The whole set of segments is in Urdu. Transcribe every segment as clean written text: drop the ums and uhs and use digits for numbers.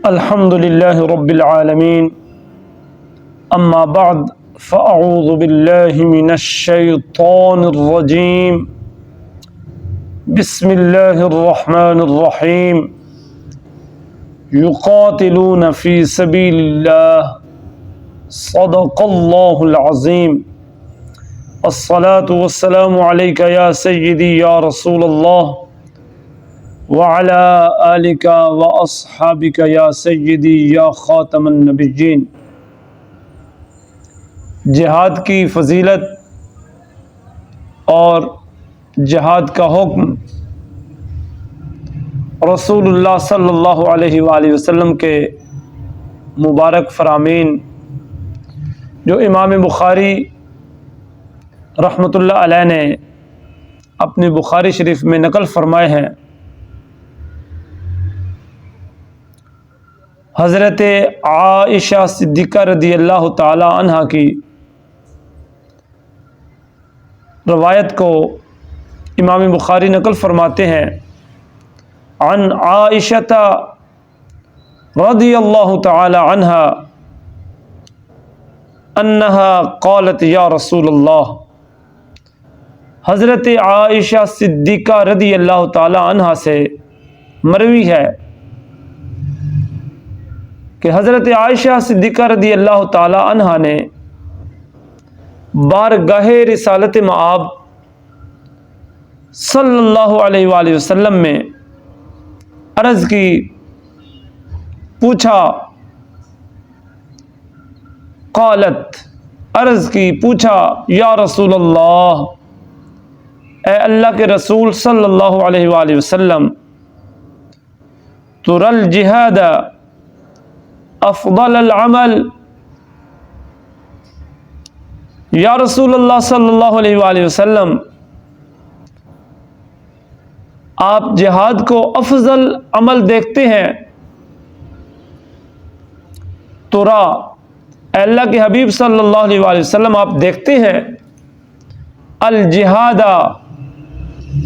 الحمد للہ رب العالمین اما بعد فاعوذ باللہ من الشیطان الرجیم بسم اللہ الرحمن الرحیم یقاتلون فی سبیل اللہ صدق اللہ العظیم الصلاة والسلام علیک یا سیدی یا رسول اللہ وعلى آلك وأصحابك یا سیدی یا خاتم النبیین۔ جہاد کی فضیلت اور جہاد کا حکم رسول اللہ صلی اللہ علیہ وآلہ وسلم کے مبارک فرامین جو امام بخاری رحمۃ اللہ علیہ نے اپنی بخاری شریف میں نقل فرمائے ہیں، حضرت عائشہ صدیقہ رضی اللہ تعالی عنہ کی روایت کو امام بخاری نقل فرماتے ہیں، عن عائشہ رضی اللہ تعالی عنہ انہا قالت یا رسول اللہ۔ حضرت عائشہ صدیقہ رضی اللہ تعالی عنہ سے مروی ہے کہ حضرت عائشہ صدیقہ رضی اللہ تعالی عنہ نے بارگاہ رسالت مآب صلی اللہ علیہ وآلہ وسلم میں عرض کی، پوچھا، قالت عرض کی، پوچھا، یا رسول اللہ، اے اللہ کے رسول صلی اللہ علیہ وآلہ وسلم، تری الجہاد افضل العمل، یا رسول اللہ صلی اللہ علیہ وآلہ وسلم، آپ جہاد کو افضل عمل دیکھتے ہیں؟ ترا، اے اللہ کے حبیب صلی اللہ علیہ وآلہ وسلم، آپ دیکھتے ہیں الجہاد،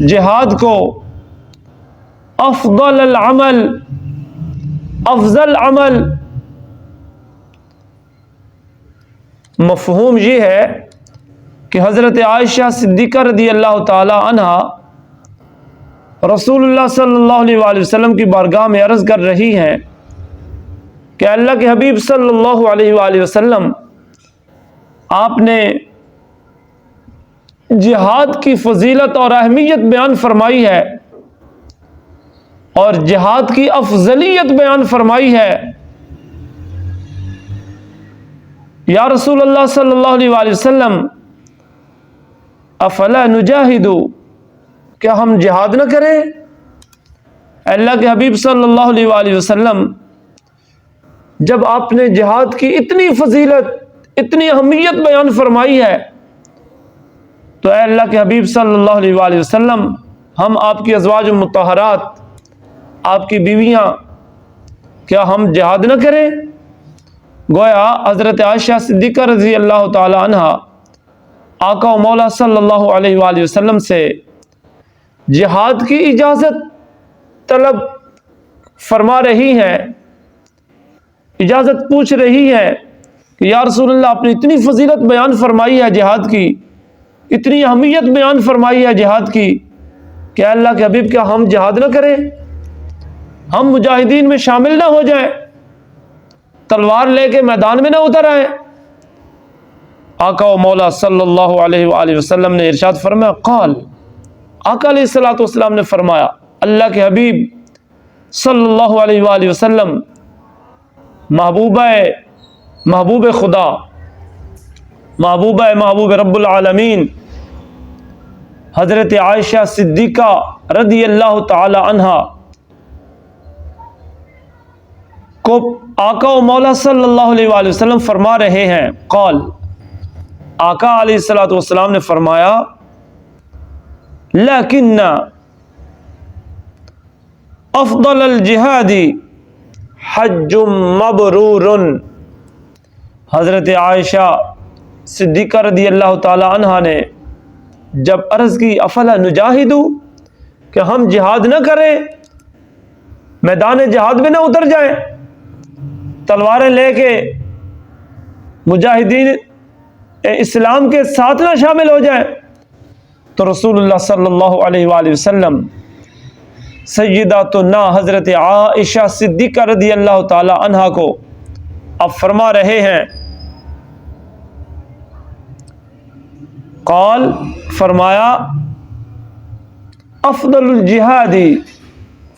جہاد کو، افضل العمل، افضل عمل۔ مفہوم یہ ہے کہ حضرت عائشہ صدیقہ رضی اللہ تعالی عنہ رسول اللہ صلی اللہ علیہ وآلہ وسلم کی بارگاہ میں عرض کر رہی ہیں کہ اللہ کے حبیب صلی اللہ علیہ وآلہ وسلم، آپ نے جہاد کی فضیلت اور اہمیت بیان فرمائی ہے اور جہاد کی افضلیت بیان فرمائی ہے، یا رسول اللہ صلی اللہ علیہ وآلہ وسلم، افلا نجاہد، کیا ہم جہاد نہ کریں؟ اللہ کے حبیب صلی اللہ علیہ وآلہ وسلم، جب آپ نے جہاد کی اتنی فضیلت، اتنی اہمیت بیان فرمائی ہے تو اے اللہ کے حبیب صلی اللہ علیہ وآلہ وسلم، ہم آپ کی ازواج مطہرات، آپ کی بیویاں، کیا ہم جہاد نہ کریں؟ گویا حضرت عائشہ صدیقہ رضی اللہ تعالی عنہ آقا و مولا صلی اللہ علیہ وآلہ وسلم سے جہاد کی اجازت طلب فرما رہی ہیں، اجازت پوچھ رہی ہے کہ یا رسول اللہ، آپ نے اتنی فضیلت بیان فرمائی ہے جہاد کی، اتنی اہمیت بیان فرمائی ہے جہاد کی، کہ اللہ کے حبیب، کیا ہم جہاد نہ کریں، ہم مجاہدین میں شامل نہ ہو جائیں، تلوار لے کے میدان میں نہ اتر آئیں؟ آقا و مولا صلی اللہ علیہ وآلہ وسلم نے ارشاد فرمایا، قال، آقا علیہ الصلوۃ والسلام نے فرمایا، اللہ کے حبیب صلی اللہ علیہ وآلہ وسلم، محبوب خدا، محبوب رب العالمین حضرت عائشہ صدیقہ رضی اللہ تعالی عنہ کو آقا و مولا صلی اللہ علیہ وآلہ وسلم فرما رہے ہیں، قال، آقا علیہ الصلوۃ والسلام نے فرمایا، لیکن افضل الجہاد حج مبرور۔ حضرت عائشہ صدیقہ رضی اللہ تعالی عنہ نے جب عرض کی، افلا نجاہد، کہ ہم جہاد نہ کریں، میدان جہاد میں نہ اتر جائیں، تلواریں لے کے مجاہدین اسلام کے ساتھ نہ شامل ہو جائیں؟ تو رسول اللہ صلی اللہ علیہ وآلہ وسلم سیداتنا حضرت عائشہ صدیقہ رضی اللہ تعالی عنہا کو اب فرما رہے ہیں، قال فرمایا افضل الجہادی،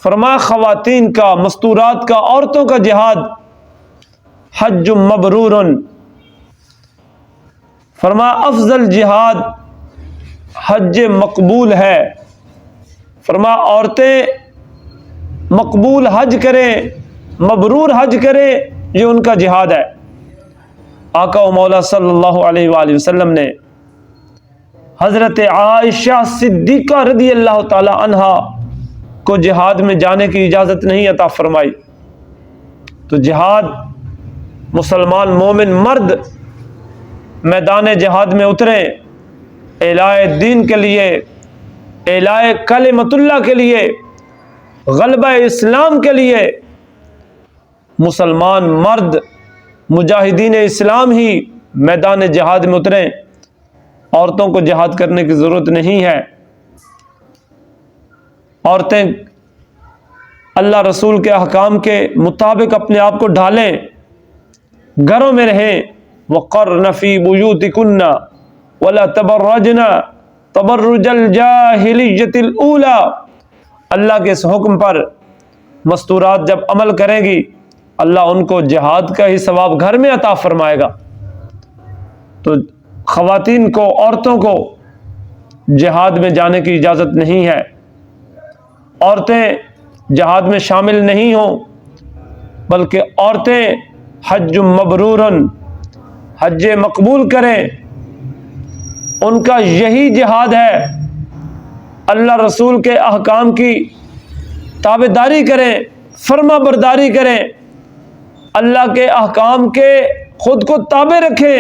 فرمایا خواتین کا، مستورات کا، عورتوں کا جہاد حج مبرور، فرمایا افضل جہاد حج مقبول ہے۔ فرمایا عورتیں مقبول حج کریں، مبرور حج کریں، یہ ان کا جہاد ہے۔ آقا و مولا صلی اللہ علیہ وآلہ وسلم نے حضرت عائشہ صدیقہ رضی اللہ تعالی عنہا کو جہاد میں جانے کی اجازت نہیں عطا فرمائی۔ تو جہاد، مسلمان مومن مرد میدان جہاد میں اتریں، اعلاء دین کے لیے، اعلاء کلمت اللہ کے لیے، غلبہ اسلام کے لیے۔ مسلمان مرد مجاہدین اسلام ہی میدان جہاد میں اتریں، عورتوں کو جہاد کرنے کی ضرورت نہیں ہے۔ عورتیں اللہ رسول کے احکام کے مطابق اپنے آپ کو ڈھالیں، گھروں میں رہیں۔ وَقَرْنَ فِي بُيُوتِكُنَّ وَلَا تَبَرَّجْنَ تَبَرُّجَ الْجَاهِلِيَّةِ الْأُولَى، اللہ کے اس حکم پر مستورات جب عمل کریں گی، اللہ ان کو جہاد کا ہی ثواب گھر میں عطا فرمائے گا۔ تو خواتین کو، عورتوں کو جہاد میں جانے کی اجازت نہیں ہے۔ عورتیں جہاد میں شامل نہیں ہوں، بلکہ عورتیں حج مبرور، حج مقبول کریں۔ ان کا یہی جہاد ہے، اللہ رسول کے احکام کی تابعداری کریں، فرما برداری کریں، اللہ کے احکام کے خود کو تابع رکھیں،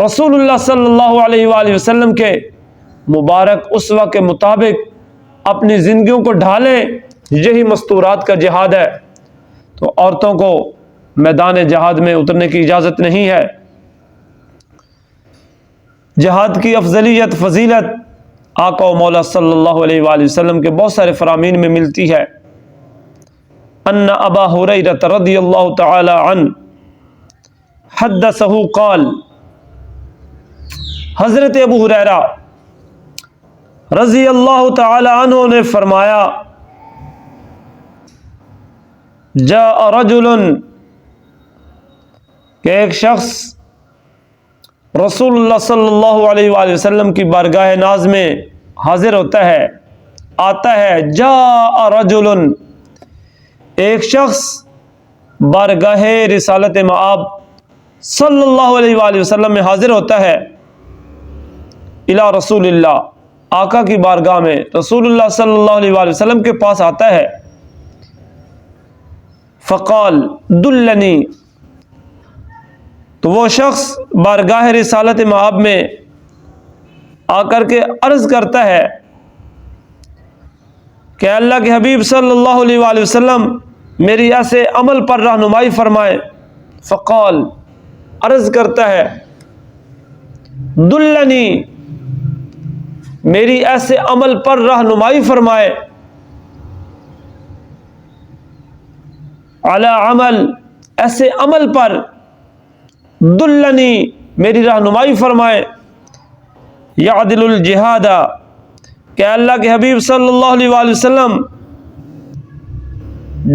رسول اللہ صلی اللہ علیہ وآلہ وسلم کے مبارک اسوہ کے مطابق اپنی زندگیوں کو ڈھالیں۔ یہی مستورات کا جہاد ہے۔ تو عورتوں کو میدان جہاد میں اترنے کی اجازت نہیں ہے۔ جہاد کی افضلیت، فضیلت آقا و مولا صلی اللہ علیہ وآلہ وسلم کے بہت سارے فرامین میں ملتی ہے۔ ان ابا ہریرہ رضی اللہ تعالی عنہ حدثہ قال، حضرت ابو ہریرہ رضی اللہ تعالی عنہ نے فرمایا، جاء رجل، کہ ایک شخص رسول اللہ صلی اللہ علیہ وآلہ وسلم کی بارگاہ ناز میں حاضر ہوتا ہے، آتا ہے۔ جاء رجل، ایک شخص بارگاہ رسالت مآب صلی اللہ علیہ وآلہ وسلم میں حاضر ہوتا ہے، الی رسول اللہ، آقا کی بارگاہ میں رسول اللہ صلی اللہ علیہ وآلہ وسلم کے پاس آتا ہے۔ فقال دلنی، تو وہ شخص بارگاہ رسالت مآب میں آ کر کے عرض کرتا ہے کہ اللہ کے حبیب صلی اللہ علیہ وآلہ وسلم میری ایسے عمل پر رہنمائی فرمائے۔ فقال، عرض کرتا ہے، دلنی، میری ایسے عمل پر رہنمائی فرمائے، علی عمل، ایسے عمل پر، دلنی، میری رہنمائی فرمائے، یعدل الجہاد، کہ اللہ کے حبیب صلی اللہ علیہ وآلہ وسلم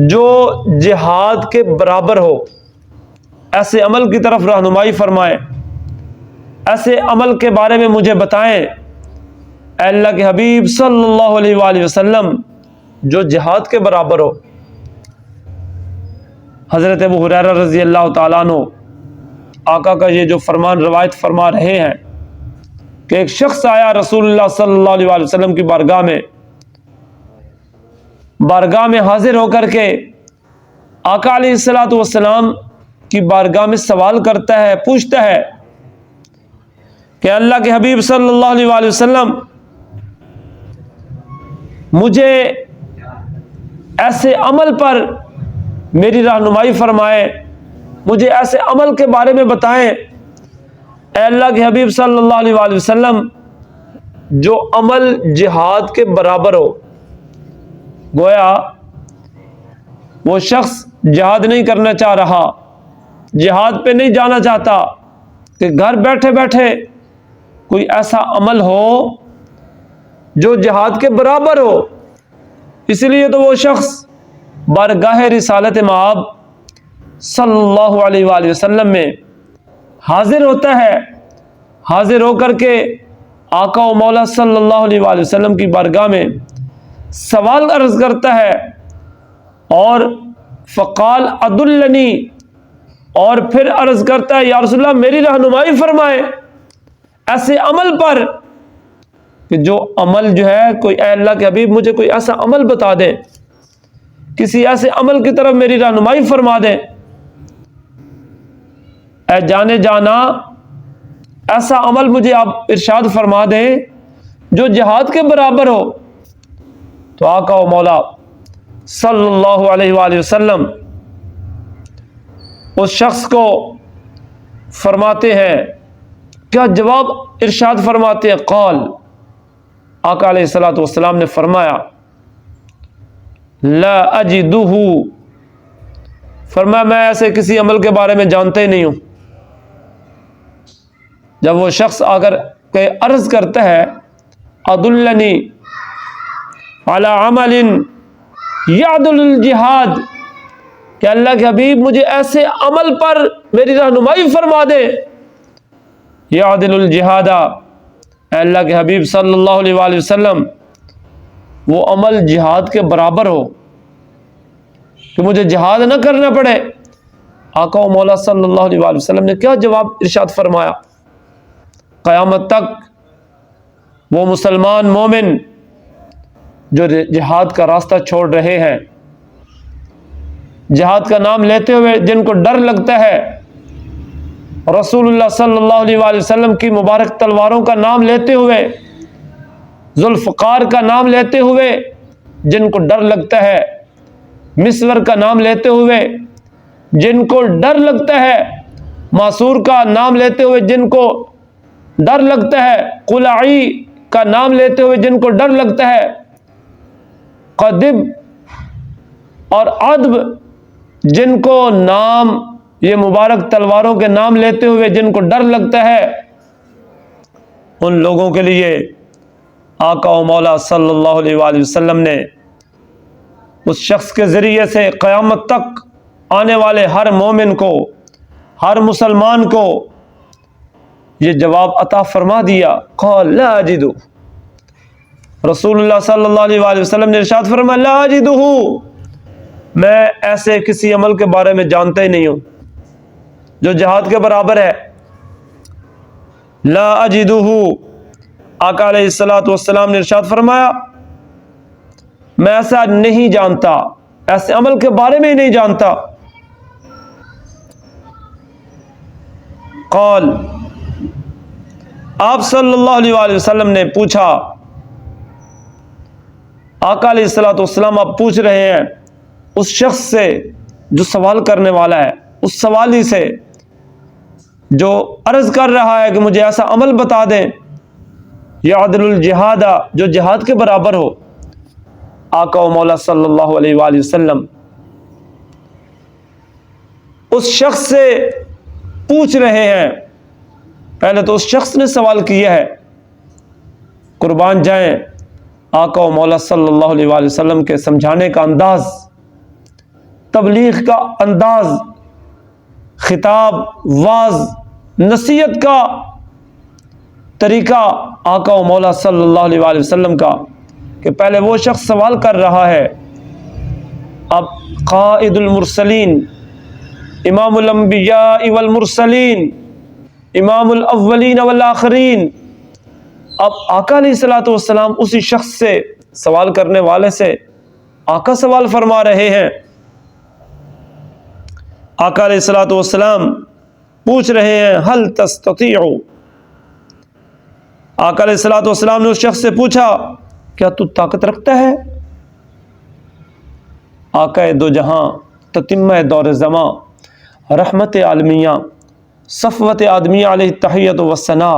جو جہاد کے برابر ہو، ایسے عمل کی طرف رہنمائی فرمائے، ایسے عمل کے بارے میں مجھے بتائیں۔ اے اللہ کے حبیب صلی اللہ علیہ وآلہ وسلم جو جہاد کے برابر ہو۔ حضرت ابو ہریرہ رضی اللہ تعالیٰ عنہ آقا کا یہ جو فرمان روایت فرما رہے ہیں کہ ایک شخص آیا رسول اللہ صلی اللہ علیہ وآلہ وسلم کی بارگاہ میں حاضر ہو کر کے آقا علیہ الصلوۃ والسلام کی بارگاہ میں سوال کرتا ہے، پوچھتا ہے کہ اللہ کے حبیب صلی اللہ علیہ وآلہ وسلم مجھے ایسے عمل پر میری رہنمائی فرمائے مجھے ایسے عمل کے بارے میں بتائیں اے اللہ کے حبیب صلی اللہ علیہ وآلہ وسلم جو عمل جہاد کے برابر ہو۔ گویا وہ شخص جہاد نہیں کرنا چاہ رہا، جہاد پہ نہیں جانا چاہتا کہ گھر بیٹھے بیٹھے کوئی ایسا عمل ہو جو جہاد کے برابر ہو۔ اس لیے تو وہ شخص بارگاہ رسالت مآب صلی اللہ علیہ وآلہ وسلم میں حاضر ہوتا ہے، حاضر ہو کر کے آقا و مولا صلی اللہ علیہ وآلہ وسلم کی بارگاہ میں سوال عرض کرتا ہے، اور فقال ادلنی، اور پھر عرض کرتا ہے یا رسول اللہ میری رہنمائی فرمائے ایسے عمل پر کہ جو عمل جو ہے کوئی، اے اللہ کے حبیب مجھے کوئی ایسا عمل بتا دیں، کسی ایسے عمل کی طرف میری رہنمائی فرما دیں، اے جانے جانا ایسا عمل مجھے آپ ارشاد فرما دیں جو جہاد کے برابر ہو۔ تو آقا و مولا صلی اللہ علیہ وآلہ وسلم اس شخص کو فرماتے ہیں، کیا جواب ارشاد فرماتے ہیں؟ قال، آقا علیہ الصلوۃ والسلام نے فرمایا لا اجدہ، فرمایا میں ایسے کسی عمل کے بارے میں جانتا ہی نہیں ہوں۔ جب وہ شخص اگر کہ عرض کرتا ہے ادلنی علی عمل یعدل الجہاد، کہ اللہ کے حبیب مجھے ایسے عمل پر میری رہنمائی فرما دے، یعدل الجہاد، اے اللہ کے حبیب صلی اللہ علیہ وآلہ وسلم وہ عمل جہاد کے برابر ہو کہ مجھے جہاد نہ کرنا پڑے۔ آقا و مولا صلی اللہ علیہ وآلہ وسلم نے کیا جواب ارشاد فرمایا؟ قیامت تک وہ مسلمان مومن جو جہاد کا راستہ چھوڑ رہے ہیں، جہاد کا نام لیتے ہوئے جن کو ڈر لگتا ہے، رسول اللہ صلی اللہ علیہ وآلہ وسلم کی مبارک تلواروں کا نام لیتے ہوئے، ذوالفقار کا نام لیتے ہوئے جن کو ڈر لگتا ہے، مسور کا نام لیتے ہوئے جن کو ڈر لگتا ہے، معصور کا نام لیتے ہوئے جن کو ڈر لگتا ہے، قلعی کا نام لیتے ہوئے جن کو ڈر لگتا ہے، قدب اور عدب جن کو نام یہ مبارک تلواروں کے نام لیتے ہوئے جن کو ڈر لگتا ہے، ان لوگوں کے لیے آقا و مولا صلی اللہ علیہ وآلہ وسلم نے اس شخص کے ذریعے سے قیامت تک آنے والے ہر مومن کو، ہر مسلمان کو یہ جواب عطا فرما دیا۔ قال لا اجدہ، رسول اللہ صلی اللہ علیہ وآلہ وسلم نے ارشاد فرمایا لا اجدہ، میں ایسے کسی عمل کے بارے میں جانتا ہی نہیں ہوں جو جہاد کے برابر ہے۔ لا اجدہ، آقا علیہ الصلوۃ والسلام نے ارشاد فرمایا میں ایسا نہیں جانتا، ایسے عمل کے بارے میں ہی نہیں جانتا۔ قال، آپ صلی اللہ علیہ وآلہ وسلم نے پوچھا، آقا علیہ الصلوۃ والسلام آپ پوچھ رہے ہیں اس شخص سے جو سوال کرنے والا ہے، اس سوالی سے جو عرض کر رہا ہے کہ مجھے ایسا عمل بتا دیں یعدل الجہاد، جو جہاد کے برابر ہو۔ آقا و مولا صلی اللہ علیہ وآلہ وسلم اس شخص سے پوچھ رہے ہیں، پہلے تو اس شخص نے سوال کیا ہے، قربان جائیں آقا و مولا صلی اللہ علیہ وآلہ وسلم کے سمجھانے کا انداز، تبلیغ کا انداز، خطاب، واعظ، نصیحت کا طریقہ آقا و مولا صلی اللہ علیہ وآلہ وسلم کا، کہ پہلے وہ شخص سوال کر رہا ہے، اب قائد المرسلین، امام الانبیاء والمرسلین، امام الاولین والآخرین، اب آقا علیہ الصلوۃ والسلام اسی شخص سے، سوال کرنے والے سے آقا سوال فرما رہے ہیں۔ آقا علیہ الصلوۃ والسلام پوچھ رہے ہیں هل تستطيع، آقا علیہ الصلوۃ والسلام نے اس شخص سے پوچھا کیا تو طاقت رکھتا ہے؟ آقا دو جہاں، تتمہ دور زماں، رحمت عالمیہ صفوت آدمیہ علیہ التحیۃ والثناء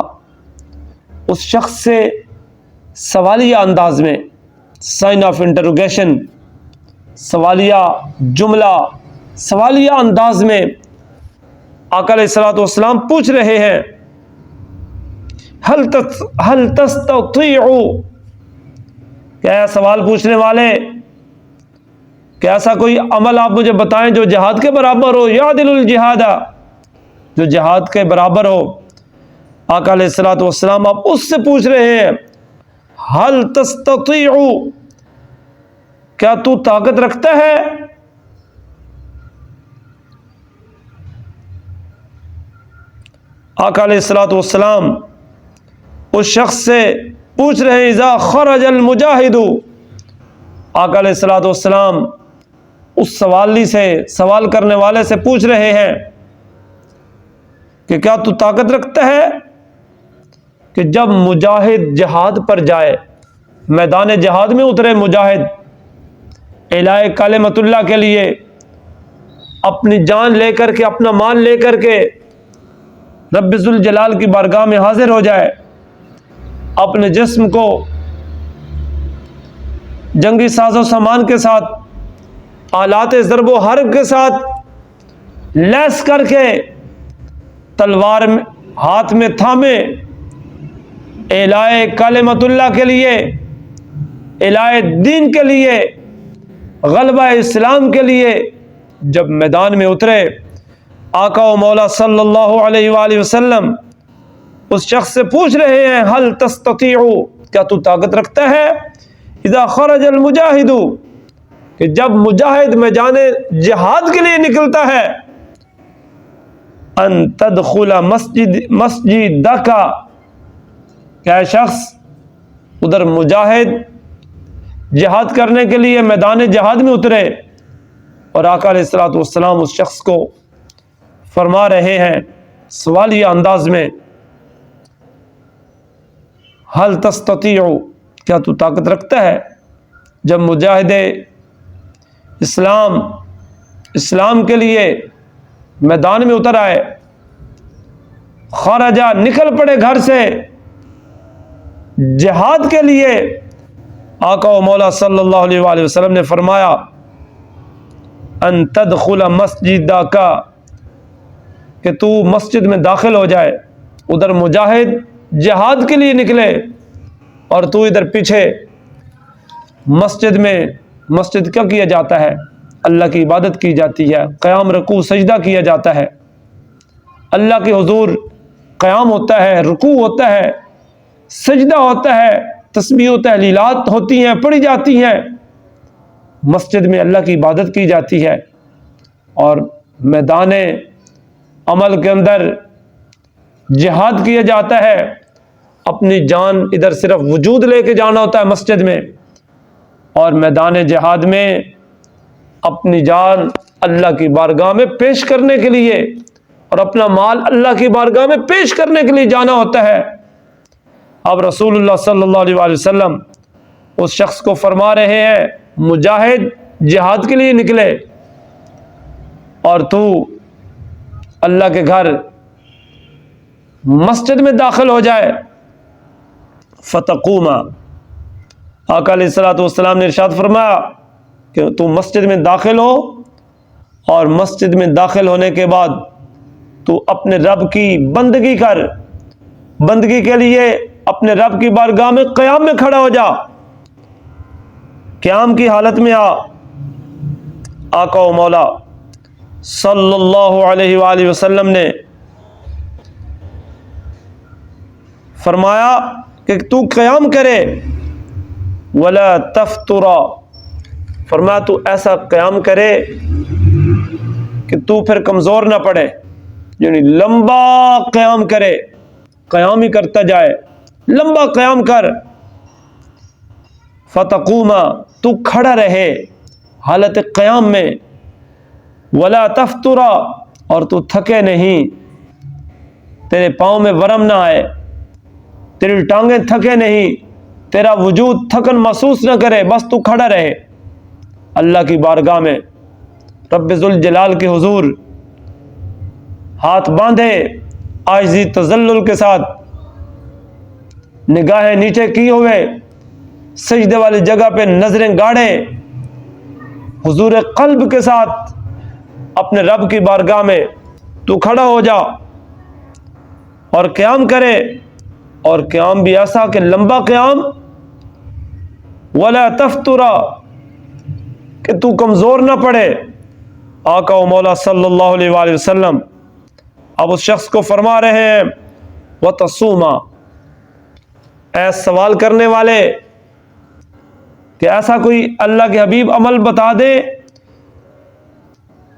اس شخص سے سوالیہ انداز میں سائن آف انٹروگیشن، سوالیہ جملہ، سوالیہ انداز میں آقا علیہ الصلوۃ والسلام پوچھ رہے ہیں حل تستطیع، کیا سوال پوچھنے والے کہ ایسا کوئی عمل آپ مجھے بتائیں جو جہاد کے برابر ہو، یعدل الجہاد، جو جہاد کے برابر ہو۔ آقا علیہ الصلوۃ والسلام آپ اس سے پوچھ رہے ہیں حل تستطیع، کیا تو طاقت رکھتا ہے؟ آقا علیہ الصلوۃ والسلام اس شخص سے پوچھ رہے ہیں اذا خرج المجاہد، آقا علیہ الصلوۃ والسلام اس سوالی سے، سوال کرنے والے سے پوچھ رہے ہیں کہ کیا تو طاقت رکھتا ہے کہ جب مجاہد جہاد پر جائے، میدان جہاد میں اترے مجاہد اعلاء کلمت اللہ کے لیے، اپنی جان لے کر کے، اپنا مال لے کر کے رب ذوالجلال کی بارگاہ میں حاضر ہو جائے، اپنے جسم کو جنگی ساز و سامان کے ساتھ، آلات ضرب و حرب کے ساتھ لیس کر کے، تلوار ہاتھ میں تھامے، اعلاء کلمت اللہ کے لیے، اعلاء دین کے لیے، غلبہ اسلام کے لیے جب میدان میں اترے، آقا و مولا صلی اللہ علیہ وآلہ وسلم اس شخص سے پوچھ رہے ہیں حل تستطیع، کیا تو طاقت رکھتا ہے اذا خرج المجاہد، کہ جب مجاہد میدان جہاد کے لیے نکلتا ہے، ان تدخل مسجدک، کیا شخص ادھر مجاہد جہاد کرنے کے لیے میدان جہاد میں اترے، اور آقا علیہ الصلوۃ والسلام اس شخص کو فرما رہے ہیں سوالیہ انداز میں حل تستطیع، کیا تو طاقت رکھتا ہے جب مجاہد اسلام کے لیے میدان میں اتر آئے، خرجہ نکل پڑے گھر سے جہاد کے لیے، آقا و مولا صلی اللہ علیہ وآلہ وسلم نے فرمایا ان تدخل مسجدک، کہ تو مسجد میں داخل ہو جائے، ادھر مجاہد جہاد کے لیے نکلے اور تو ادھر پیچھے مسجد میں، مسجد کیا کیا جاتا ہے؟ اللہ کی عبادت کی جاتی ہے، قیام رکوع سجدہ کیا جاتا ہے، اللہ کے حضور قیام ہوتا ہے، رکوع ہوتا ہے، سجدہ ہوتا ہے، تسبیح و تحلیلات ہوتی ہیں، پڑھی جاتی ہیں، مسجد میں اللہ کی عبادت کی جاتی ہے، اور میدان عمل کے اندر جہاد کیا جاتا ہے، اپنی جان ادھر صرف وجود لے کے جانا ہوتا ہے مسجد میں، اور میدان جہاد میں اپنی جان اللہ کی بارگاہ میں پیش کرنے کے لیے اور اپنا مال اللہ کی بارگاہ میں پیش کرنے کے لیے جانا ہوتا ہے۔ اب رسول اللہ صلی اللہ علیہ وآلہ وسلم اس شخص کو فرما رہے ہیں مجاہد جہاد کے لیے نکلے اور تو اللہ کے گھر مسجد میں داخل ہو جائے، فتقوم، آقا علیہ الصلوۃ والسلام نے ارشاد فرمایا کہ تو مسجد میں داخل ہو، اور مسجد میں داخل ہونے کے بعد تو اپنے رب کی بندگی کر، بندگی کے لیے اپنے رب کی بارگاہ میں قیام میں کھڑا ہو جا، قیام کی حالت میں آ۔ آقا و مولا صلی اللہ علیہ وآلہ وسلم نے فرمایا کہ تو قیام کرے، ولا تفترا، فرمایا تو ایسا قیام کرے کہ تو پھر کمزور نہ پڑے، یعنی لمبا قیام کرے، قیام ہی کرتا جائے، لمبا قیام کر۔ فتقوم، تو کھڑا رہے حالت قیام میں، ولا تفترا، اور تو تھکے نہیں، تیرے پاؤں میں ورم نہ آئے، تیری ٹانگیں تھکے نہیں، تیرا وجود تھکن محسوس نہ کرے، بس تو کھڑا رہے اللہ کی بارگاہ میں، رب ذوالجلال کے حضور ہاتھ باندھے عاجزی تذلل کے ساتھ، نگاہیں نیچے کی ہوئے، سجدے والی جگہ پہ نظریں گاڑے، حضور قلب کے ساتھ اپنے رب کی بارگاہ میں تو کھڑا ہو جا اور قیام کرے، اور قیام بھی ایسا کہ لمبا قیام، ولا تفترا، کہ تو کمزور نہ پڑے۔ آقا و مولا صلی اللہ علیہ وآلہ وسلم اب اس شخص کو فرما رہے ہیں وتصوما، اے سوال کرنے والے، کہ ایسا کوئی اللہ کے حبیب عمل بتا دے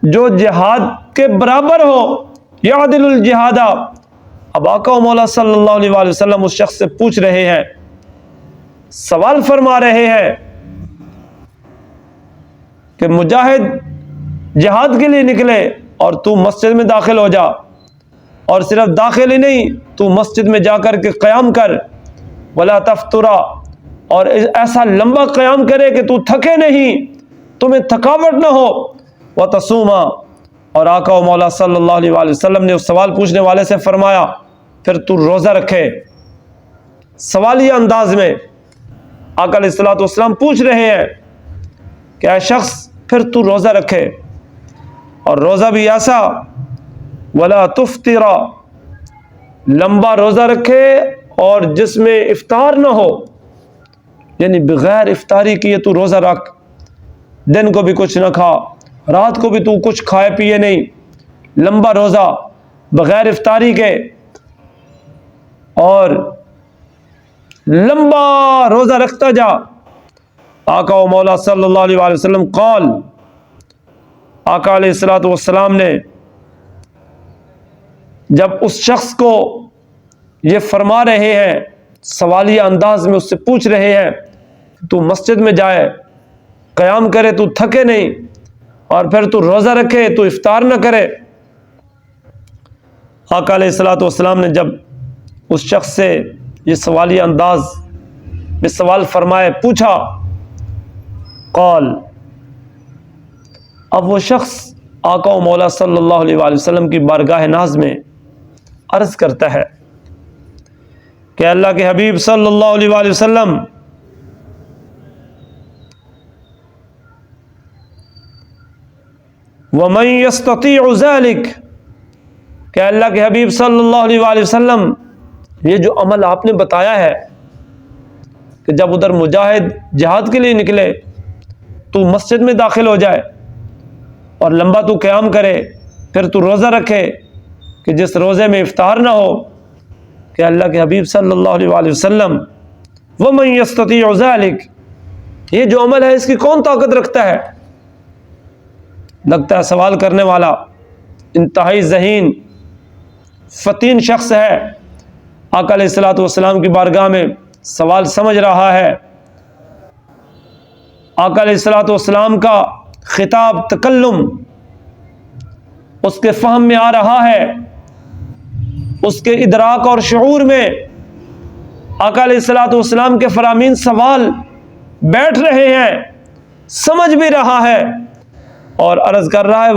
جو جہاد کے برابر ہو، یعدل الجہاد۔ اب آقا و مولا صلی اللہ علیہ وآلہ وسلم اس شخص سے پوچھ رہے ہیں، سوال فرما رہے ہیں کہ مجاہد جہاد کے لیے نکلے اور تو مسجد میں داخل ہو جا، اور صرف داخل ہی نہیں، تو مسجد میں جا کر کے قیام کر، ولا تفترا، اور ایسا لمبا قیام کرے کہ تو تھکے نہیں، تمہیں تھکاوٹ نہ ہو، وتصوما، اور آقا و مولا صلی اللہ علیہ وآلہ وسلم نے اس سوال پوچھنے والے سے فرمایا پھر تو روزہ رکھے۔ سوالیہ انداز میں آقا علیہ الصلوۃ والسلام پوچھ رہے ہیں کہ اے شخص پھر تو روزہ رکھے، اور روزہ بھی ایسا ولا تفطرا، لمبا روزہ رکھے اور جس میں افطار نہ ہو، یعنی بغیر افطاری کیے تو روزہ رکھ، دن کو بھی کچھ نہ کھا، رات کو بھی تو کچھ کھائے پیے نہیں، لمبا روزہ بغیر افطاری کے، اور لمبا روزہ رکھتا جا۔ آقا و مولا صلی اللہ علیہ وآلہ وسلم قال، آقا علیہ الصلوۃ والسلام نے جب اس شخص کو یہ فرما رہے ہیں، سوالیہ انداز میں اس سے پوچھ رہے ہیں تو مسجد میں جائے، قیام کرے تو تھکے نہیں، اور پھر تو روزہ رکھے تو افطار نہ کرے، آقا علیہ الصلوۃ والسلام نے جب اس شخص سے یہ سوالیہ انداز میں سوال فرمائے، پوچھا، قال، اب وہ شخص آقا و مولا صلی اللہ علیہ وآلہ وسلم کی بارگاہ ناز میں عرض کرتا ہے کہ اللہ کے حبیب صلی اللہ علیہ وآلہ وسلم، وَمَن يَسْتَطِيعُ ذَلِكَ، کہ اللہ کے حبیب صلی اللہ علیہ وآلہ وسلم یہ جو عمل آپ نے بتایا ہے کہ جب ادھر مجاہد جہاد کے لیے نکلے تو مسجد میں داخل ہو جائے اور لمبا تو قیام کرے، پھر تو روزہ رکھے کہ جس روزے میں افطار نہ ہو، کہ اللہ کے حبیب صلی اللہ علیہ وآلہ وسلم وَمَن يَسْتَطِيعُ ذَلِكَ، یہ جو عمل ہے اس کی کون طاقت رکھتا ہے؟ لگتا ہے سوال کرنے والا انتہائی ذہین فطین شخص ہے، آقا علیہ الصلوۃ والسلام کی بارگاہ میں سوال سمجھ رہا ہے، آقا علیہ الصلوۃ والسلام کا خطاب تکلم اس کے فہم میں آ رہا ہے، اس کے ادراک اور شعور میں آقا علیہ الصلوۃ والسلام کے فرامین سوال بیٹھ رہے ہیں، سمجھ بھی رہا ہے اور عرض کر رہا ہے،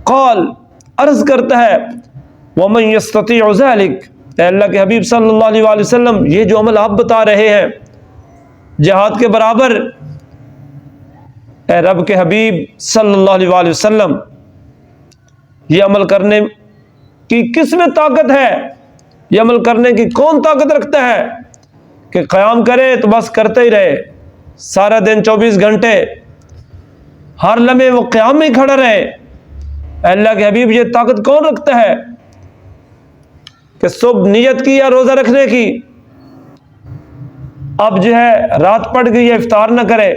قال، عرض کرتا ہے، وَمَن يَسْتَطِيعُ ذَلِكَ، اے اللہ کے حبیب صلی اللہ علیہ وآلہ وسلم یہ جو عمل آپ بتا رہے ہیں جہاد کے برابر، اے رب کے حبیب صلی اللہ علیہ وآلہ وسلم یہ عمل کرنے کی کس میں طاقت ہے؟ یہ عمل کرنے کی کون طاقت رکھتا ہے کہ قیام کرے تو بس کرتے ہی رہے، سارا دن 24 گھنٹے ہر لمحے وہ قیام میں کھڑا رہے؟ اے اللہ کے حبیب یہ طاقت کون رکھتا ہے کہ صبح نیت کی یا روزہ رکھنے کی، اب جو ہے رات پڑ گئی ہے افطار نہ کرے،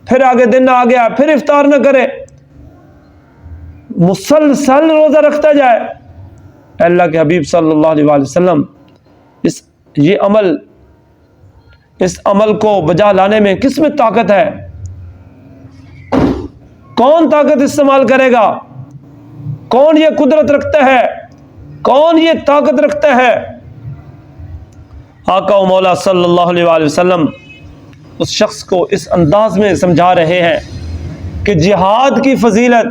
پھر آگے دن آ گیا پھر افطار نہ کرے، مسلسل روزہ رکھتا جائے؟ اے اللہ کے حبیب صلی اللہ علیہ وآلہ وسلم اس عمل کو بجا لانے میں کس میں طاقت ہے؟ کون طاقت استعمال کرے گا؟ کون یہ قدرت رکھتا ہے؟ کون یہ طاقت رکھتا ہے؟ آقا و مولا صلی اللہ علیہ وآلہ وسلم اس شخص کو اس انداز میں سمجھا رہے ہیں کہ جہاد کی فضیلت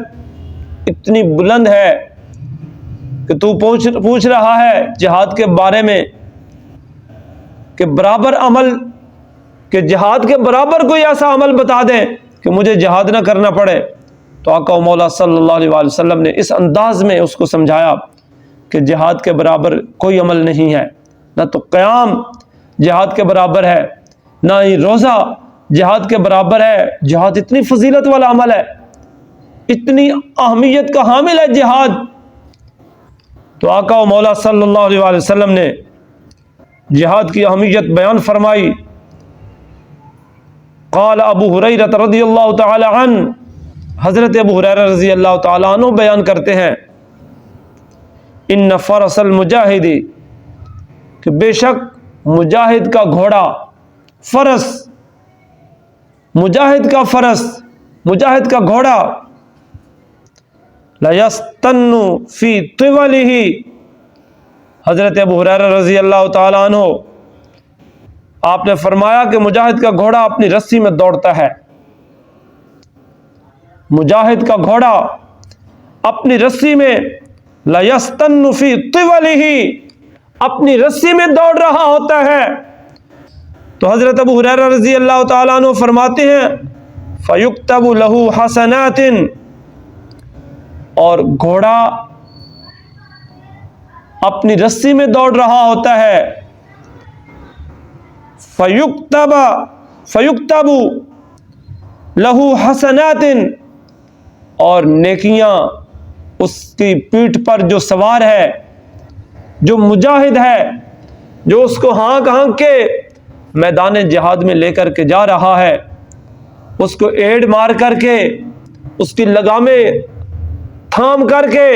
اتنی بلند ہے کہ تو پوچھ رہا ہے جہاد کے بارے میں کہ برابر عمل، کہ جہاد کے برابر کوئی ایسا عمل بتا دے کہ مجھے جہاد نہ کرنا پڑے. تو آقا و مولا صلی اللہ علیہ وآلہ وسلم نے اس انداز میں اس کو سمجھایا کہ جہاد کے برابر کوئی عمل نہیں ہے، نہ تو قیام جہاد کے برابر ہے، نہ ہی روزہ جہاد کے برابر ہے. جہاد اتنی فضیلت والا عمل ہے، اتنی اہمیت کا حامل ہے جہاد. تو آقا و مولا صلی اللہ علیہ وآلہ وسلم نے جہاد کی اہمیت بیان فرمائی. قال ابو ہریرہ رضی اللہ تعالی عنہ، حضرت ابو ہریرہ رضی اللہ تعالی عنہ بیان کرتے ہیں، ان فرس المجاہد، کہ بے شک مجاہد کا گھوڑا، فرس، مجاہد کا فرس، مجاہد کا گھوڑا، لیستن فی طولہ، حضرت ابو ہریرہ رضی اللہ تعالی عنہ آپ نے فرمایا کہ مجاہد کا گھوڑا اپنی رسی میں دوڑتا ہے. مجاہد کا گھوڑا اپنی رسی میں، لیستن فی طولہ، اپنی رسی میں دوڑ رہا ہوتا ہے. تو حضرت ابو ہریرہ رضی اللہ تعالیٰ عنہ فرماتے ہیں فیکتب لہ حسنات، اور گھوڑا اپنی رسی میں دوڑ رہا ہوتا ہے. فیکتب لہ حسنات، اور نیکیاں اس کی پیٹھ پر جو سوار ہے، جو مجاہد ہے، جو اس کو ہانک ہانک کے میدان جہاد میں لے کر کے جا رہا ہے، اس کو ایڑ مار کر کے، اس کی لگامیں تھام کر کے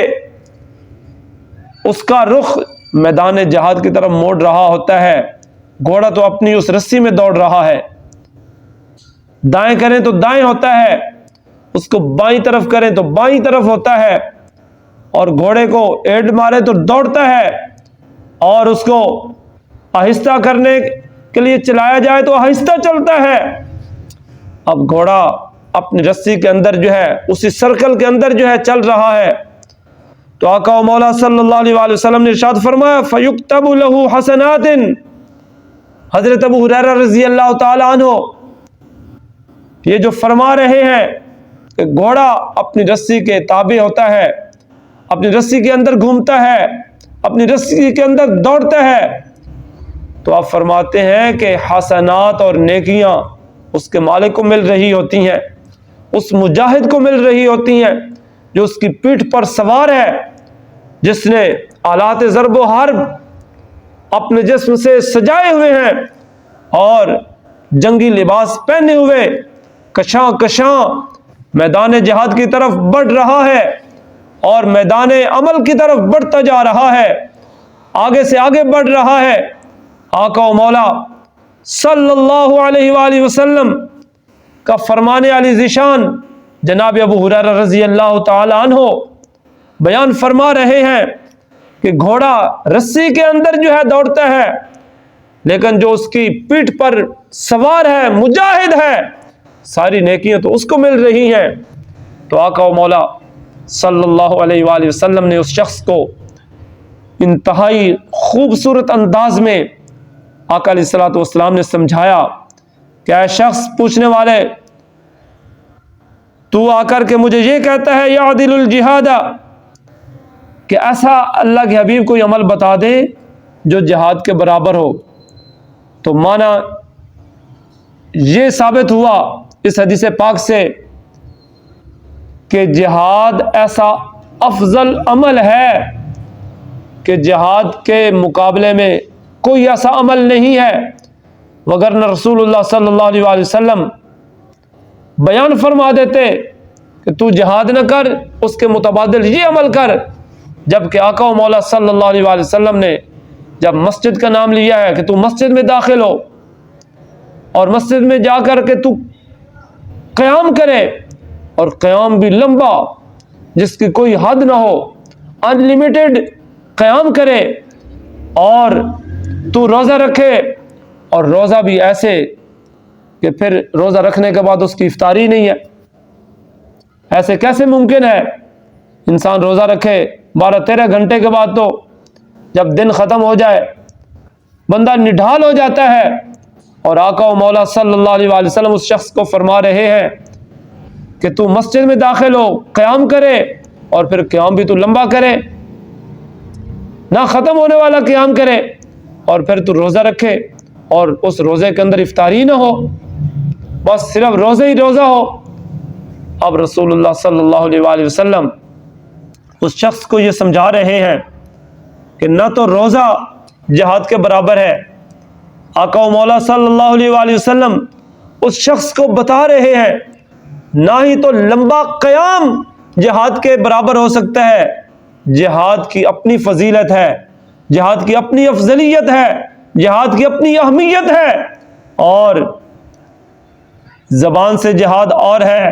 اس کا رخ میدان جہاد کی طرف موڑ رہا ہوتا ہے. گھوڑا تو اپنی اس رسی میں دوڑ رہا ہے، دائیں کریں تو دائیں ہوتا ہے، اس کو بائیں طرف کریں تو بائیں طرف ہوتا ہے، اور گھوڑے کو ایڑ مارے تو دوڑتا ہے، اور اس کو آہستہ کرنے کے لیے چلایا جائے تو آہستہ چلتا ہے. اب گھوڑا اپنی رسی کے اندر جو ہے، اسی سرکل کے اندر جو ہے چل رہا ہے. تو آقا و مولا صلی اللہ علیہ وآلہ وسلم نے ارشاد فرمایا فیکتب لہ حسنات، حضرت ابو ہریرہ رضی اللہ تعالی عنہ یہ جو فرما رہے ہیں کہ گھوڑا اپنی رسی کے تابع ہوتا ہے، اپنی رسی کے اندر گھومتا ہے، اپنی رسی کے اندر دوڑتا ہے. تو آپ فرماتے ہیں کہ حسنات اور نیکیاں اس کے مالک کو مل رہی ہوتی ہیں، اس مجاہد کو مل رہی ہوتی ہیں جو اس کی پیٹھ پر سوار ہے، جس نے آلات ضرب و حرب اپنے جسم سے سجائے ہوئے ہیں اور جنگی لباس پہنے ہوئے کشاں کشاں میدان جہاد کی طرف بڑھ رہا ہے، اور میدان عمل کی طرف بڑھتا جا رہا ہے، آگے سے آگے بڑھ رہا ہے. آقا و مولا صلی اللہ علیہ وآلہ وسلم کا فرمانے علی ذیشان جناب ابو ہریرہ رضی اللہ تعالی عنہ بیان فرما رہے ہیں کہ گھوڑا رسی کے اندر جو ہے دوڑتا ہے، لیکن جو اس کی پیٹھ پر سوار ہے، مجاہد ہے، ساری نیکیاں تو اس کو مل رہی ہیں. تو آقا و مولا صلی اللہ علیہ وآلہ وسلم نے اس شخص کو انتہائی خوبصورت انداز میں آقا علیہ الصلوۃ والسلام نے سمجھایا کہ اے شخص پوچھنے والے، تو آ کر کے مجھے یہ کہتا ہے یعدل الجہاد، کہ ایسا اللہ کے حبیب کوئی عمل بتا دے جو جہاد کے برابر ہو. تو مانا یہ ثابت ہوا اس حدیث پاک سے کہ جہاد ایسا افضل عمل ہے کہ جہاد کے مقابلے میں کوئی ایسا عمل نہیں ہے. وگرنہ رسول اللہ صلی اللہ علیہ وآلہ وسلم بیان فرما دیتے کہ تو جہاد نہ کر، اس کے متبادل یہ عمل کر. جبکہ آقا و مولا صلی اللہ علیہ وآلہ وسلم نے جب مسجد کا نام لیا ہے کہ تو مسجد میں داخل ہو اور مسجد میں جا کر کے تو قیام کرے، اور قیام بھی لمبا جس کی کوئی حد نہ ہو، انلیمیٹڈ قیام کرے، اور تو روزہ رکھے، اور روزہ بھی ایسے کہ پھر روزہ رکھنے کے بعد اس کی افطاری نہیں ہے. ایسے کیسے ممکن ہے انسان روزہ رکھے 12-13 گھنٹے کے بعد تو جب دن ختم ہو جائے بندہ نڈھال ہو جاتا ہے، اور آقا و مولا صلی اللہ علیہ وآلہ وسلم اس شخص کو فرما رہے ہیں کہ تو مسجد میں داخل ہو، قیام کرے، اور پھر قیام بھی تو لمبا کرے، نہ ختم ہونے والا قیام کرے، اور پھر تو روزہ رکھے اور اس روزے کے اندر افطاری نہ ہو، بس صرف روزہ ہی روزہ ہو۔ اب رسول اللہ صلی اللہ علیہ وآلہ وسلم اس شخص کو یہ سمجھا رہے ہیں کہ نہ تو روزہ جہاد کے برابر ہے، آقا و مولا صلی اللہ علیہ وآلہ وسلم اس شخص کو بتا رہے ہیں نہ ہی تو لمبا قیام جہاد کے برابر ہو سکتا ہے۔ جہاد کی اپنی فضیلت ہے، جہاد کی اپنی افضلیت ہے، جہاد کی اپنی اہمیت ہے، اور زبان سے جہاد اور ہے،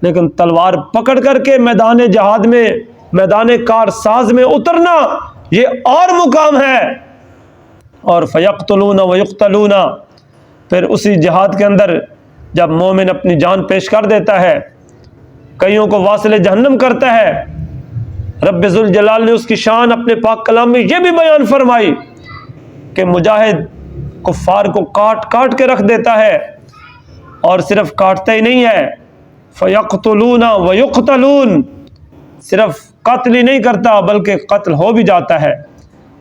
لیکن تلوار پکڑ کر کے میدان جہاد میں، میدان کار ساز میں اترنا یہ اور مقام ہے۔ اور فَيَقْتُلُونَ وَيُقْتَلُونَ، پھر اسی جہاد کے اندر جب مومن اپنی جان پیش کر دیتا ہے، کئیوں کو واصل جہنم کرتا ہے، رب ذوالجلال نے اس کی شان اپنے پاک کلام میں یہ بھی بیان فرمائی کہ مجاہد کفار کو کاٹ کاٹ کے رکھ دیتا ہے، اور صرف کاٹتا ہی نہیں ہے، فَيَقْتُلُونَ وَيُقْتَلُونَ، صرف قتل ہی نہیں کرتا بلکہ قتل ہو بھی جاتا ہے،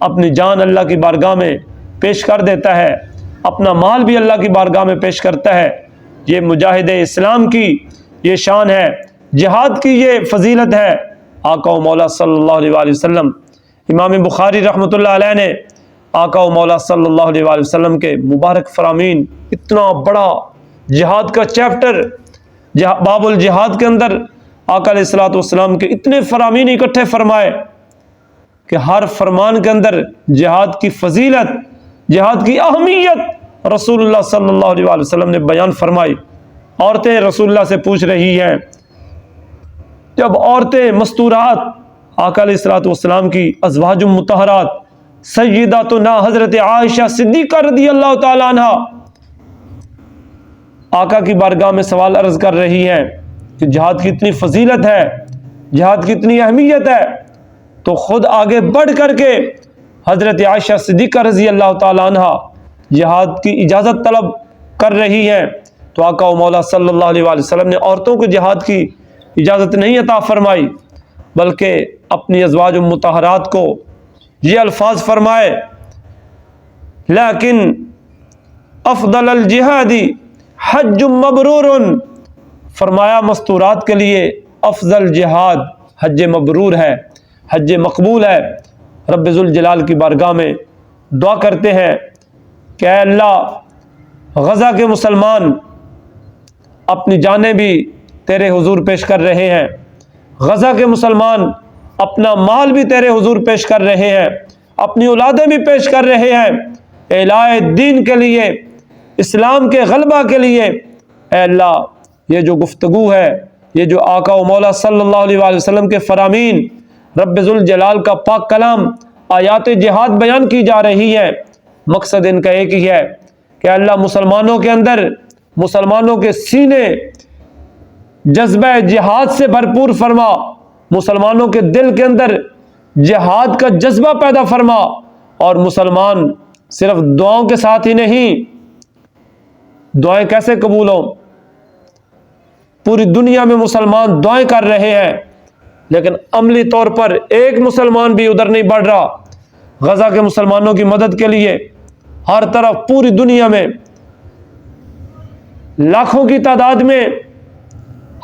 اپنی جان اللہ کی بارگاہ میں پیش کر دیتا ہے، اپنا مال بھی اللہ کی بارگاہ میں پیش کرتا ہے۔ یہ مجاہد اسلام کی یہ شان ہے، جہاد کی یہ فضیلت ہے۔ آقا و مولا صلی اللہ علیہ وآلہ وسلم، امام بخاری رحمۃ اللہ علیہ نے آقا و مولا صلی اللہ علیہ وآلہ وسلم کے مبارک فرامین، اتنا بڑا جہاد کا چیپٹر باب الجہاد کے اندر آقا علیہ الصلوۃ والسلام کے اتنے فرامین اکٹھے فرمائے کہ ہر فرمان کے اندر جہاد کی فضیلت، جہاد کی اہمیت رسول اللہ صلی اللہ علیہ وآلہ وسلم نے بیان فرمائی۔ عورتیں رسول اللہ سے پوچھ رہی ہیں، جب عورتیں مستورات، آقا علیہ الصلوۃ والسلام کی ازواج مطہرات سیداتنا حضرت عائشہ صدیقہ رضی اللہ تعالی عنہ آقا کی بارگاہ میں سوال عرض کر رہی ہیں کہ جہاد کی اتنی فضیلت ہے، جہاد کی اتنی اہمیت ہے، تو خود آگے بڑھ کر کے حضرت عائشہ صدیقہ رضی اللہ تعالی عنہ جہاد کی اجازت طلب کر رہی ہیں، تو آقا و مولا صلی اللہ علیہ وآلہ وسلم نے عورتوں کو جہاد کی اجازت نہیں عطا فرمائی، بلکہ اپنی ازواج مطہرات کو یہ الفاظ فرمائے، لیکن افضل الجہاد حج مبرور، فرمایا مستورات کے لیے افضل جہاد حج مبرور ہے، حج مقبول ہے۔ رب ذوالجلال کی بارگاہ میں دعا کرتے ہیں کہ اے اللہ، غزہ کے مسلمان اپنی جانیں بھی تیرے حضور پیش کر رہے ہیں، غزہ کے مسلمان اپنا مال بھی تیرے حضور پیش کر رہے ہیں، اپنی اولادیں بھی پیش کر رہے ہیں، اعلاء دین کے لیے، اسلام کے غلبہ کے لیے۔ اے اللہ، یہ جو گفتگو ہے، یہ جو آقا و مولا صلی اللہ علیہ وآلہ وسلم کے فرامین، رب ذوالجلال کا پاک کلام، آیات جہاد بیان کی جا رہی ہے، مقصد ان کا ایک ہی ہے کہ اللہ مسلمانوں کے اندر، مسلمانوں کے سینے جذبہ جہاد سے بھرپور فرما، مسلمانوں کے دل کے اندر جہاد کا جذبہ پیدا فرما، اور مسلمان صرف دعاؤں کے ساتھ ہی نہیں، دعائیں کیسے قبول ہوں؟ پوری دنیا میں مسلمان دعائیں کر رہے ہیں، لیکن عملی طور پر ایک مسلمان بھی ادھر نہیں بڑھ رہا۔ غزہ کے مسلمانوں کی مدد کے لیے ہر طرف پوری دنیا میں لاکھوں کی تعداد میں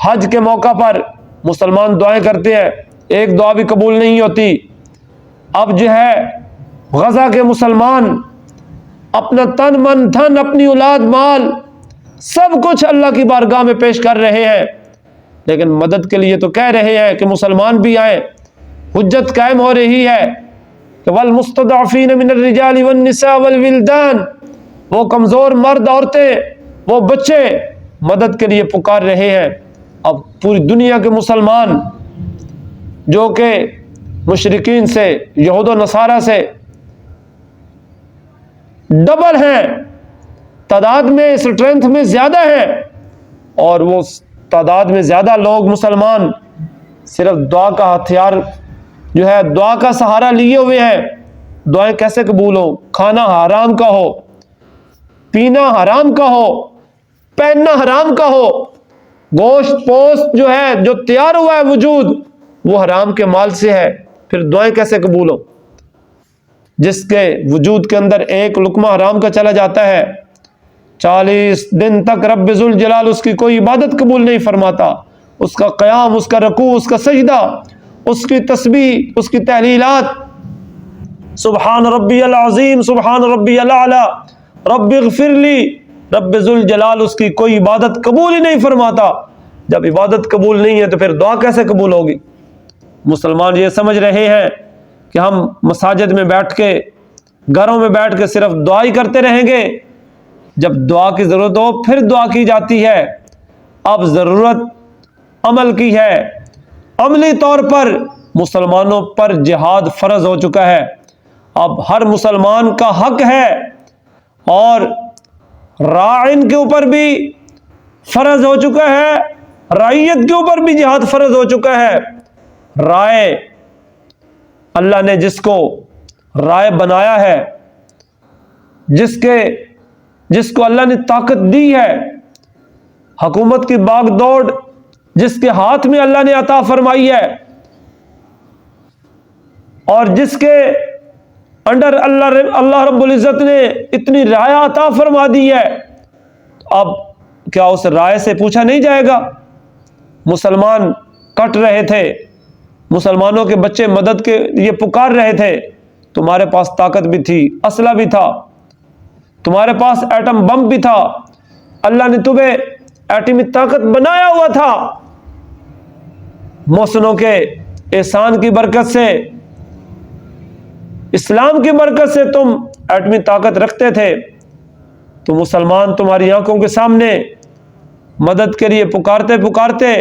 حج کے موقع پر مسلمان دعائیں کرتے ہیں، ایک دعا بھی قبول نہیں ہوتی۔ اب جو ہے غزہ کے مسلمان اپنا تن من دھن، اپنی اولاد مال، سب کچھ اللہ کی بارگاہ میں پیش کر رہے ہیں، لیکن مدد کے لیے تو کہہ رہے ہیں کہ مسلمان بھی آئیں۔ حجت قائم ہو رہی ہے کہ والمستضعفین من الرجال والنساء والولدان، وہ کمزور مرد، عورتیں، وہ بچے مدد کے لیے پکار رہے ہیں۔ اب پوری دنیا کے مسلمان جو کہ مشرکین سے، یہود و نصارہ سے ڈبل ہیں، تعداد میں، اسٹرینتھ میں زیادہ ہیں، اور وہ تعداد میں زیادہ لوگ مسلمان صرف دعا کا ہتھیار جو ہے دعا کا سہارا لیے ہوئے ہیں، دعائیں کیسے قبول ہو؟ کھانا حرام کا ہو، پینا حرام کا ہو، پہننا حرام کا ہو، گوشت پوست جو ہے جو تیار ہوا ہے وجود وہ حرام کے مال سے ہے، پھر دعائیں کیسے قبول ہو؟ جس کے وجود کے اندر ایک لقمہ حرام کا چلا جاتا ہے 40 دن تک رب ذوالجلال اس کی کوئی عبادت قبول نہیں فرماتا، اس کا قیام، اس کا رکوع، اس کا سجدہ، اس کی تسبیح، اس کی تحلیلات، سبحان ربی العظیم، سبحان ربی الاعلی، رب اغفر لی، رب ذوالجلال اس کی کوئی عبادت قبول ہی نہیں فرماتا۔ جب عبادت قبول نہیں ہے تو پھر دعا کیسے قبول ہوگی؟ مسلمان یہ سمجھ رہے ہیں کہ ہم مساجد میں بیٹھ کے، گھروں میں بیٹھ کے صرف دعا ہی کرتے رہیں گے، جب دعا کی ضرورت ہو پھر دعا کی جاتی ہے۔ اب ضرورت عمل کی ہے، عملی طور پر مسلمانوں پر جہاد فرض ہو چکا ہے، اب ہر مسلمان کا حق ہے، اور راعین کے اوپر بھی فرض ہو چکا ہے، رعیت کے اوپر بھی جہاد فرض ہو چکا ہے۔ رائے، اللہ نے جس کو رائے بنایا ہے، جس کو اللہ نے طاقت دی ہے، حکومت کی باغ دوڑ جس کے ہاتھ میں اللہ نے عطا فرمائی ہے، اور جس کے انڈر اللہ رب العزت نے اتنی رائے عطا فرما دی ہے، اب کیا اس رائے سے پوچھا نہیں جائے گا؟ مسلمان کٹ رہے تھے، مسلمانوں کے بچے مدد کے لیے پکار رہے تھے، تمہارے پاس طاقت بھی تھی، اسلحہ بھی تھا، تمہارے پاس ایٹم بم بھی تھا، اللہ نے تمہیں ایٹمی طاقت بنایا ہوا تھا، محسنوں کے احسان کی برکت سے، اسلام کی برکت سے تم ایٹمی طاقت رکھتے تھے، تو مسلمان تمہاری آنکھوں کے سامنے مدد کے لیے پکارتے پکارتے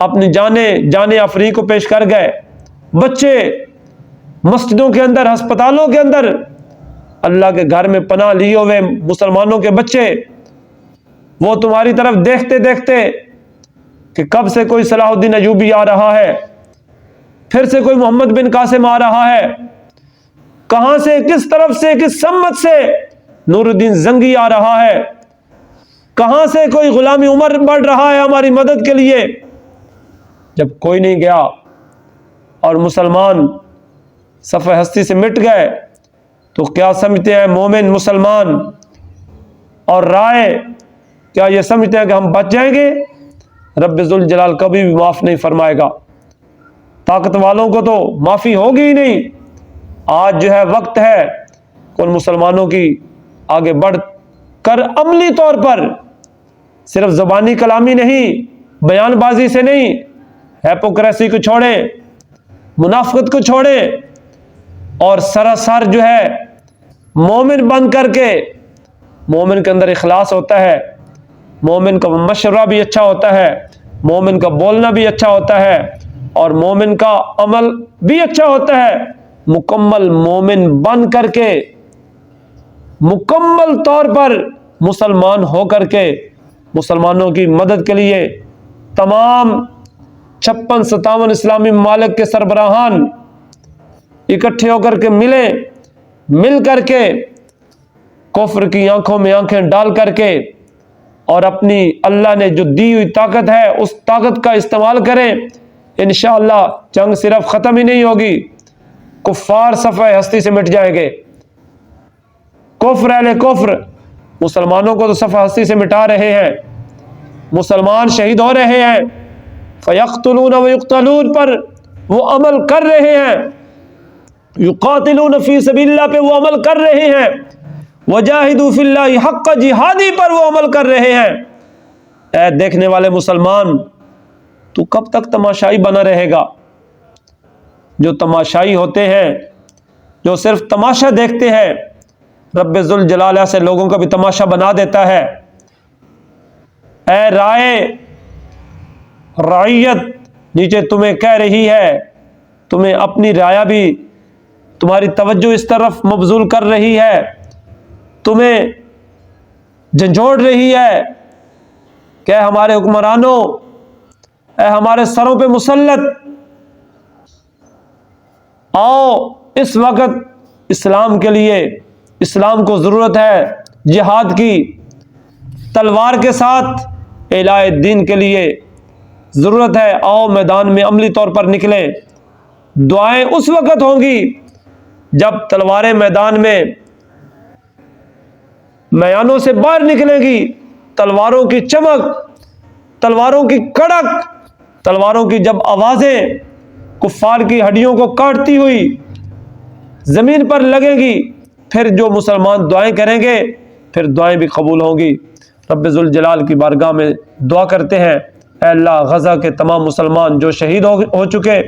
اپنی جانیں افریق کو پیش کر گئے۔ بچے مسجدوں کے اندر، ہسپتالوں کے اندر، اللہ کے گھر میں پناہ لیے ہوئے مسلمانوں کے بچے، وہ تمہاری طرف دیکھتے دیکھتے کہ کب سے کوئی صلاح الدین ایوبی آ رہا ہے، پھر سے کوئی محمد بن قاسم آ رہا ہے، کہاں سے، کس طرف سے، کس سمت سے نور الدین زنگی آ رہا ہے، کہاں سے کوئی غلام عمر بڑھ رہا ہے ہماری مدد کے لیے۔ جب کوئی نہیں گیا اور مسلمان صفحہ ہستی سے مٹ گئے، تو کیا سمجھتے ہیں مومن مسلمان اور رائے، کیا یہ سمجھتے ہیں کہ ہم بچ جائیں گے؟ رب ذوالجلال کبھی بھی معاف نہیں فرمائے گا، طاقت والوں کو تو معافی ہوگی ہی نہیں۔ آج جو ہے وقت ہے کہ ان مسلمانوں کی آگے بڑھ کر عملی طور پر، صرف زبانی کلامی نہیں، بیان بازی سے نہیں، ہیپوکریسی کو چھوڑیں، منافقت کو چھوڑیں، اور سراسر جو ہے مومن بن کر کے، مومن کے اندر اخلاص ہوتا ہے، مومن کا مشورہ بھی اچھا ہوتا ہے، مومن کا بولنا بھی اچھا ہوتا ہے، اور مومن کا عمل بھی اچھا ہوتا ہے۔ مکمل مومن بن کر کے، مکمل طور پر مسلمان ہو کر کے، مسلمانوں کی مدد کے لیے تمام 56-57 اسلامی ممالک کے سربراہان اکٹھے ہو کر کے مل کر کے کفر کی آنکھوں میں آنکھیں ڈال کر کے، اور اپنی اللہ نے جو دی ہوئی طاقت ہے اس طاقت کا استعمال کریں۔ انشاءاللہ جنگ صرف ختم ہی نہیں ہوگی، کفار صفحہ ہستی سے مٹ جائیں گے، کفر اہل کفر مسلمانوں کو تو صفحہ ہستی سے مٹا رہے ہیں، مسلمان شہید ہو رہے ہیں، فَيَقْتُلُونَ وَيُقْتَلُونَ پر وہ عمل کر رہے ہیں، یقاتلون فی سبیل اللہ پہ وہ عمل کر رہے ہیں، وجاہدوا فی اللہ حق جہادی پر وہ عمل کر رہے ہیں۔ اے دیکھنے والے مسلمان، تو کب تک تماشائی بنا رہے گا؟ جو تماشائی ہوتے ہیں، جو صرف تماشا دیکھتے ہیں، رب ذوالجلال سے لوگوں کا بھی تماشا بنا دیتا ہے۔ اے رعیت نیچے تمہیں کہہ رہی ہے، تمہیں اپنی رعایا بھی تمہاری توجہ اس طرف مبذول کر رہی ہے، تمہیں جھنجھوڑ رہی ہے کہ اے ہمارے حکمرانوں، اے ہمارے سروں پہ مسلط، آؤ اس وقت اسلام کے لیے، اسلام کو ضرورت ہے جہاد کی، تلوار کے ساتھ اعلاء دین کے لیے ضرورت ہے، آؤ میدان میں عملی طور پر نکلیں۔ دعائیں اس وقت ہوں گی جب تلواریں میدان میں میانوں سے باہر نکلیں گی، تلواروں کی چمک، تلواروں کی کڑک، تلواروں کی جب آوازیں کفار کی ہڈیوں کو کاٹتی ہوئی زمین پر لگیں گی، پھر جو مسلمان دعائیں کریں گے پھر دعائیں بھی قبول ہوں گی۔ رب ذوالجلال کی بارگاہ میں دعا کرتے ہیں، اے اللہ غزہ کے تمام مسلمان جو شہید ہو چکے،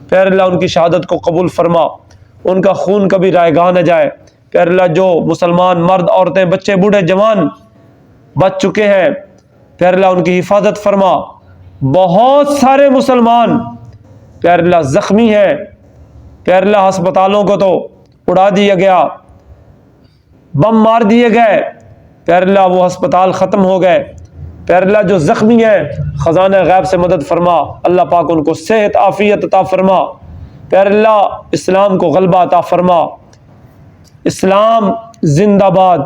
پھر اللہ ان کی شہادت کو قبول فرما، ان کا خون کبھی رائے گاہ نہ جائے۔ پھر اللہ جو مسلمان مرد، عورتیں، بچے، بوڑھے، جوان بچ چکے ہیں، پھر اللہ ان کی حفاظت فرما۔ بہت سارے مسلمان پھر اللہ زخمی ہیں، پھر اللہ ہسپتالوں کو تو اڑا دیا گیا، بم مار دیے گئے، پھر اللہ وہ ہسپتال ختم ہو گئے، پھر اللہ جو زخمی ہیں خزانہ غیب سے مدد فرما، اللہ پاک ان کو صحت عافیت عطا فرما، پھر اللہ اسلام کو غلبہ عطا فرما۔ اسلام زندہ باد،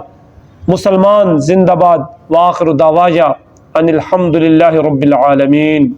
مسلمان زندہ باد، وآخر دعوایا ان الحمد للہ رب العالمین۔